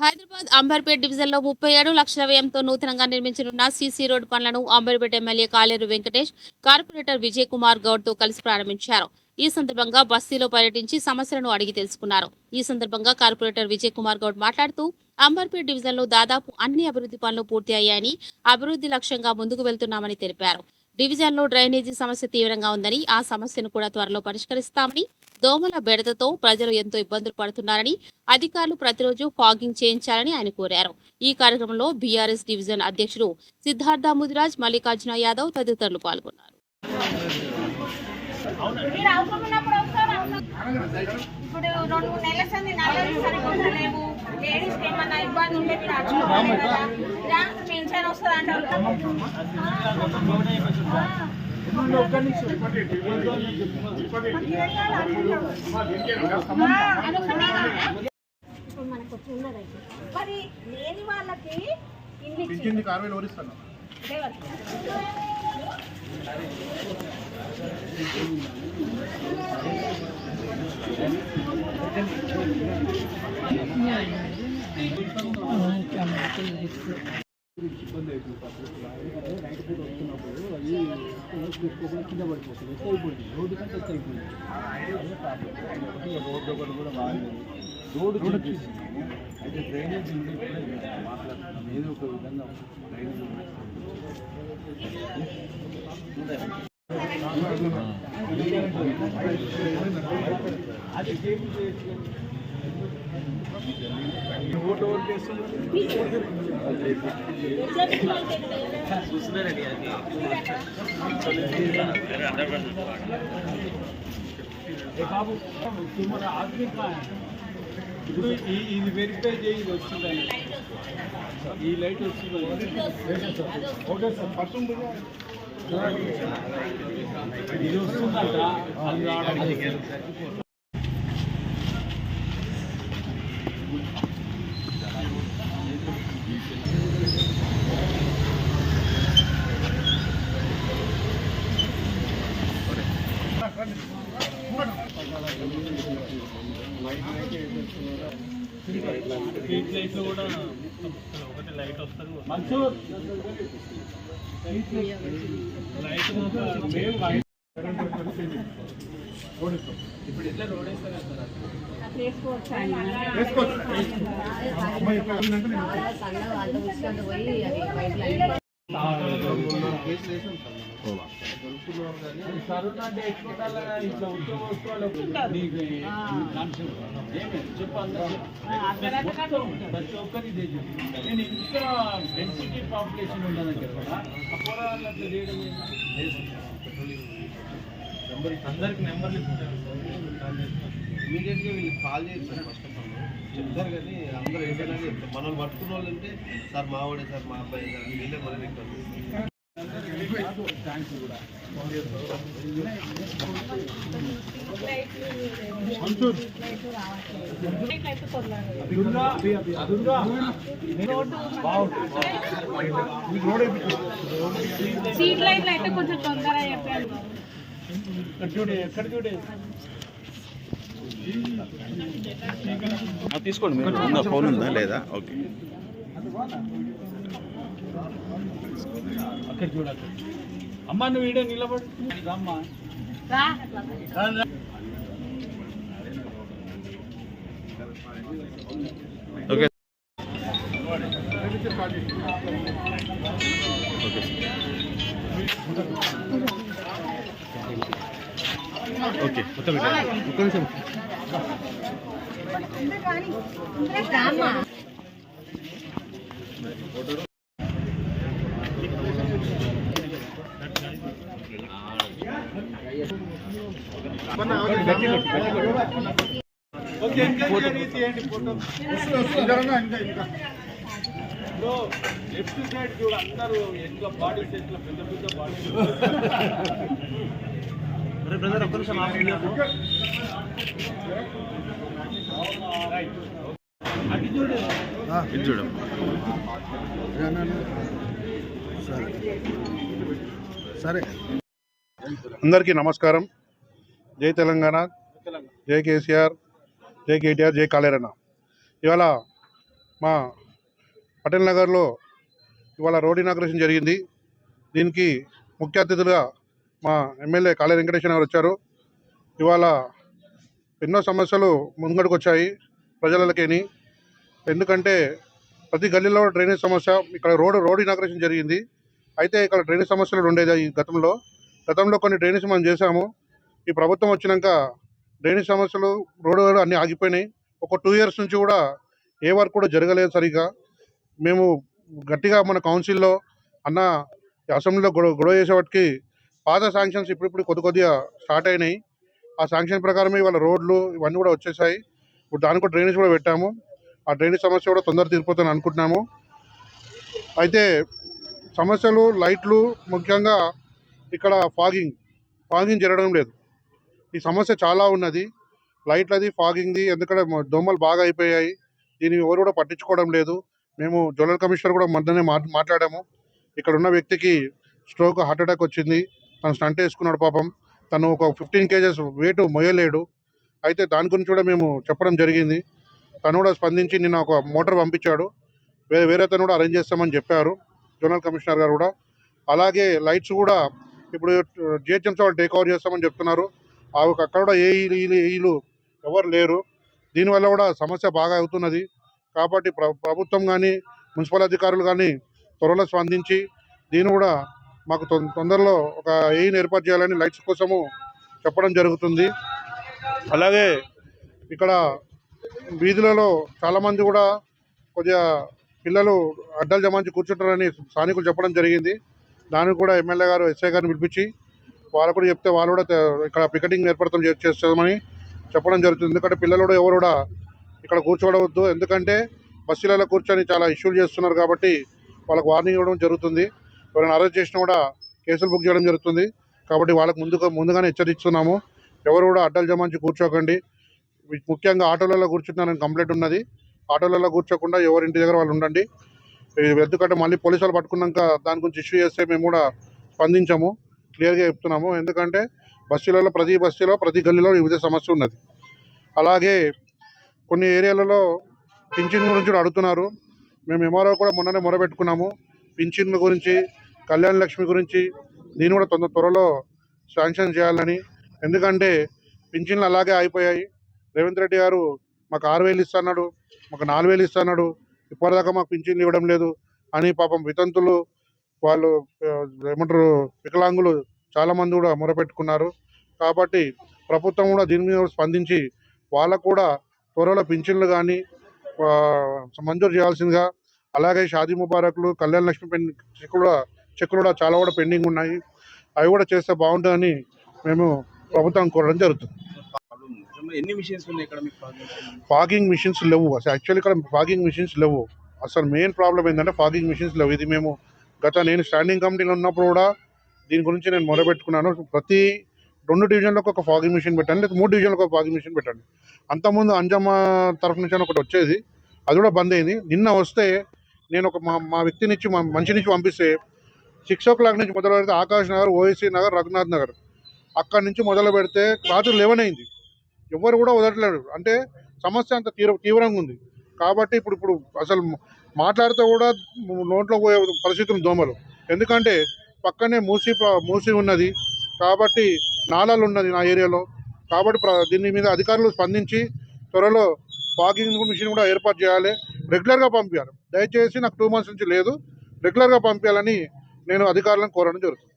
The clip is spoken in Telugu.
హైదరాబాద్ అంబర్పేట్ డివిజన్లో 37 లక్షల వ్యయంతో నూతనంగా నిర్మించనున్న సీసీ రోడ్ పనులను అంబర్పేట ఎమ్మెల్యే కాలేరు వెంకటేష్, కార్పొరేటర్ విజయ్ కుమార్ గౌడ్తో కలిసి ప్రారంభించారు. ఈ సందర్భంగా బస్తీలో పర్యటించి సమస్యలను అడిగి తెలుసుకున్నారు. ఈ సందర్భంగా కార్పొరేటర్ విజయ్ కుమార్ గౌడ్ మాట్లాడుతూ అంబర్పేట్ డివిజన్లో దాదాపు అన్ని అభివృద్ధి పనులు పూర్తి అయ్యాయని, అభివృద్ధి లక్ష్యంగా ముందుకు వెళ్తున్నామని తెలిపారు. డివిజన్లో డ్రైనేజీ సమస్య తీవ్రంగా ఉందని, ఆ సమస్యను కూడా త్వరలో పరిష్కరిస్తామని, దోమల బెడదతో ప్రజలు ఎంతో ఇబ్బందులు పడుతున్నారని, అధికారులు ప్రతిరోజు ఫాగింగ్ చేయించాలని ఆయన కోరారు. ఈ కార్యక్రమంలో బీఆర్ఎస్ డివిజన్ అధ్యక్షుడు సిద్ధార్థ ముదిరాజ్, మల్లికార్జున యాదవ్ తదితరులు పాల్గొన్నారు. ఇప్పుడు 2-3 నెలల సంది నల్లలు సరిపోతలేవు. లేడీస్కి ఏమన్నా ఇబ్బంది ఉంటే పెన్షన్ వస్తుంది అంటారు. మరి లేని వాళ్ళకి ఇబ్బంది అవుతుంది. నైట్ పూట వస్తున్నప్పుడు అది కింద పడిపోతుంది. ఎక్కువ అయిపోయింది, రోడ్డు కంటే ఎక్కువ అయిపోయింది. అదే ప్రాబ్లం. రోడ్డు ఒకటి కూడా బాగుంది, రోడ్డు కూడా అయితే డ్రైనేజ్ ఉంది. మాట్లాడుతున్నాం ఏదో ఒక విధంగా డ్రైనేజ్ అది చూస్తున్నారండి. బాబు మన ఆధునిక ఇప్పుడు ఇది వెరిఫై చేయి, ఇది వస్తుందండి. ఈ లైట్ వస్తుంది. ఓకే సార్, ఫస్ట్ ఇది వస్తుందంట. స్ట్రీట్ లైట్లో కూడా ఒకటి లైట్ వస్తుంది. మంచూర్ లైట్ ఇప్పుడు ఎట్లా రోడ్ వేస్తారు ఇట్లా ఉద్యోగస్తులు ప్రతి ఒక్కరి నేను ఇంకా డెన్సిటీ పాపులేషన్ ఉండదని చెప్పాలా అపోరాలు అట్లా చేయడం అందరికి నెంబర్లు ఇమీడియట్గా వీళ్ళకి కాల్ చేస్తారు. ఫస్ట్ ఆఫ్ ఆల్ చెప్తారు కానీ అందరూ ఏంటంటే చెప్తారు. మనల్ని పట్టుకున్న వాళ్ళు అంటే సార్ మా వాడే సార్, మా అబ్బాయి సార్, వీళ్ళే మొదలు ఎక్కువ. థ్యాంక్స్ కూడా స్ట్రీట్ లైట్లు అయితే కొంచెం తొందరగా చెప్పాను. ఎక్కడ చూడే తీసుకోండి. మీరు ఫోన్ ఉందా లేదా? ఓకే, అక్కడ చూడాలి. అమ్మా నువ్వు వీడియో నిలబడి అమ్మా ఓకే ఓకే మొత్తం ఒక్క నిమిషం. లెఫ్ట్ సైడ్ చూడ అందరూ ఎట్లా బాడీస్ ఎట్లా పెద్ద పెద్ద బాడీస్. బ్రదర్ ఒక్క నిమిషం అది చూడు, ఇది చూడం. సరే, అందరికీ నమస్కారం. జై తెలంగాణ, జై కేసీఆర్, జై కేటీఆర్, జై కాళేరన్న. ఇవాళ మా పటేల్ నగర్లో ఇవాళ రోడ్ ఇనాగ్రేషన్ జరిగింది. దీనికి ముఖ్య అతిథులుగా మా ఎమ్మెల్యే కాళే వెంకటేశ్వర గారు వచ్చారు. ఇవాళ ఎన్నో సమస్యలు ముంగడికి వచ్చాయి ప్రజలకేని. ఎందుకంటే ప్రతి గల్లీలో డ్రైనేజ్ సమస్య, ఇక్కడ రోడ్ ఇనాగ్రేషన్ జరిగింది. అయితే ఇక్కడ డ్రైనేజ్ సమస్యలు ఉండేది ఈ గతంలో కొన్ని డ్రైనేజ్ మనం చేశాము. ఈ ప్రభుత్వం వచ్చినాక డ్రైనేజ్ సమస్యలు రోడ్డు అన్నీ ఆగిపోయినాయి. ఒక 2 years నుంచి కూడా ఏ వర్క్ కూడా జరగలేదు సరిగా. మేము గట్టిగా మన కౌన్సిల్లో అన్న అసెంబ్లీలో గొడవ చేసేవాటికి పాత శాంక్షన్స్ ఇప్పుడు కొద్దిగా స్టార్ట్ అయినాయి. ఆ శాంక్షన్ ప్రకారమే ఇవాళ రోడ్లు ఇవన్నీ కూడా వచ్చేసాయి. ఇప్పుడు దానికి కూడా డ్రైనేజ్ కూడా పెట్టాము. ఆ డ్రైనేజ్ సమస్య కూడా తొందరగా తీరిపోతుందని అనుకుంటున్నాము. అయితే సమస్యలు లైట్లు, ముఖ్యంగా ఇక్కడ ఫాగింగ్ జరగడం లేదు. ఈ సమస్య చాలా ఉన్నది, లైట్లది, ఫాగింగ్ది. ఎందుకంటే దోమలు బాగా అయిపోయాయి. దీన్ని ఎవరు కూడా పట్టించుకోవడం లేదు. మేము జోనల్ కమిషనర్ కూడా మొన్ననే మాట్లాడాము. ఇక్కడ ఉన్న వ్యక్తికి స్ట్రోక్, హార్ట్ అటాక్ వచ్చింది. తను స్టంట్ వేసుకున్నాడు పాపం. తను ఒక 15 kgs వెయిట్ మొయ్యలేడు. అయితే దాని గురించి కూడా మేము చెప్పడం జరిగింది. తను కూడా స్పందించి నిన్న ఒక మోటార్ పంపించాడు. వేరే తను కూడా అరేంజ్ చేస్తామని చెప్పారు జోనల్ కమిషనర్ గారు కూడా. అలాగే లైట్స్ కూడా ఇప్పుడు జిహెచ్ఎంసీ వాళ్ళు టేక్ ఓవర్ చేస్తామని చెప్తున్నారు. అక్కడ కూడా ఏఈలు ఎవరు లేరు. దీనివల్ల కూడా సమస్య బాగా అవుతున్నది. కాబట్టి ప్రభుత్వం కానీ మున్సిపల్ అధికారులు కానీ త్వరలో స్పందించి దీన్ని కూడా మాకు తొందరలో ఒక ఏఈని ఏర్పాటు చేయాలని లైట్స్ కోసము చెప్పడం జరుగుతుంది. అలాగే ఇక్కడ వీధులలో చాలామంది కూడా కొద్దిగా పిల్లలు అడ్డలు జమాయించి కూర్చుంటారని స్థానికులు చెప్పడం జరిగింది. దానికి కూడా ఎమ్మెల్యే గారు, ఎస్ఐ గారిని పిలిపించి వాళ్ళు కూడా చెప్తే వాళ్ళు కూడా ఇక్కడ పికెటింగ్ ఏర్పడతాం చేస్తామని చెప్పడం జరుగుతుంది. ఎందుకంటే పిల్లలు కూడా ఎవరు కూడా ఇక్కడ కూర్చోవద్దు. ఎందుకంటే బస్సులలో కూర్చొని చాలా ఇష్యూలు చేస్తున్నారు కాబట్టి వాళ్ళకు వార్నింగ్ ఇవ్వడం జరుగుతుంది. ఎవరైనా అరెస్ట్ చేసినా కూడా కేసులు బుక్ చేయడం జరుగుతుంది. కాబట్టి వాళ్ళకు ముందుగానే హెచ్చరిస్తున్నాము. ఎవరు కూడా అడ్డలు జమాయించి కూర్చోకండి. ముఖ్యంగా ఆటోలలో కూర్చుంటున్నారని కంప్లైంట్ ఉన్నది. ఆటోలలో కూర్చోకుండా ఎవరింటి దగ్గర వాళ్ళు ఉండండి. ఎందుకంటే మళ్ళీ పోలీసు వాళ్ళు పట్టుకున్నాక దాని గురించి ఇష్యూ చేస్తే మేము కూడా స్పందించాము. క్లియర్గా చెప్తున్నాము. ఎందుకంటే ప్రతి బస్సులో ప్రతి గల్లీలో వివిధ సమస్య ఉన్నది. అలాగే కొన్ని ఏరియాలలో పింఛన్ గురించి కూడా అడుగుతున్నారు. మేము ఎంఆర్ఓ కూడా మొన్ననే మొరబెట్టుకున్నాము. పింఛన్ల గురించి, కళ్యాణ లక్ష్మి గురించి దీన్ని కూడా త్వరలో శాంక్షన్ చేయాలని. ఎందుకంటే పింఛన్లు అలాగే అయిపోయాయి. రేవంత్ రెడ్డి గారు మాకు 6,000 ఇస్తున్నాడు, మాకు 4,000 ఇస్తున్నాడు, ఇప్పటిదాకా మాకు పింఛన్లు ఇవ్వడం లేదు అని పాపం వితంతులు, వాళ్ళు ఏమంటారు, వికలాంగులు చాలామంది కూడా మొరపెట్టుకున్నారు. కాబట్టి ప్రభుత్వం కూడా దీని మీద స్పందించి వాళ్ళకు కూడా త్వరలో పింఛన్లు కానీ మంజూరు చేయాల్సిందిగా. అలాగే షాదీ ముబారక్లు, కళ్యాణ లక్ష్మి చెక్కులు కూడా చాలా కూడా పెండింగ్ ఉన్నాయి. అవి కూడా చేస్తే బాగుంటుందని మేము ప్రభుత్వం కోరడం జరుగుతుంది. ఎన్ని మిషన్స్ ఉన్నాయి ఇక్కడ? ఫాగింగ్ మిషన్స్ లేవు. అసలు యాక్చువల్లీ ఇక్కడ ఫాగింగ్ మిషన్స్ లేవు. అసలు మెయిన్ ప్రాబ్లం ఏంటంటే ఫాగింగ్ మిషన్స్ లేవు. ఇది మేము నేను స్టాండింగ్ కమిటీలో ఉన్నప్పుడు కూడా దీని గురించి నేను మొదలుపెట్టుకున్నాను. ప్రతి 2 డివిజన్లకు ఒక ఫాగింగ్ మిషన్ పెట్టండి, లేదా 3 డివిజన్లకు ఒక ఫాగింగ్ మిషన్ పెట్టండి. అంతకుముందు అంజమ్మ తరఫు నుంచి ఒకటి వచ్చేది, అది కూడా బంద్ అయింది. నిన్న వస్తే నేను ఒక మా వ్యక్తినిచ్చి మనిషి నుంచి పంపిస్తే 6 o'clock నుంచి మొదలు పెడితే ఆకాష్ నగర్, ఓఎస్సీ నగర్, రఘునాథ్ నగర్ అక్కడి నుంచి మొదలు పెడితే రాత్రి 11 అయింది. ఎవరు కూడా వదలట్లేదు. అంటే సమస్య అంత తీవ్రంగా ఉంది. కాబట్టి ఇప్పుడు అసలు మాట్లాడితే కూడా నోట్లో పోయే పరిస్థితులు దోమలు. ఎందుకంటే పక్కనే మూసి ఉన్నది కాబట్టి, నాలాలు ఉన్నది నా ఏరియాలో. కాబట్టి దీని మీద అధికారులు స్పందించి త్వరలో ఫాగింగ్ మిషన్ కూడా ఏర్పాటు చేయాలి. రెగ్యులర్గా పంపించాలి. దయచేసి నాకు 2 months నుంచి లేదు, రెగ్యులర్గా పంపించాలని నేను అధికారులను కోరడం జరుగుతుంది.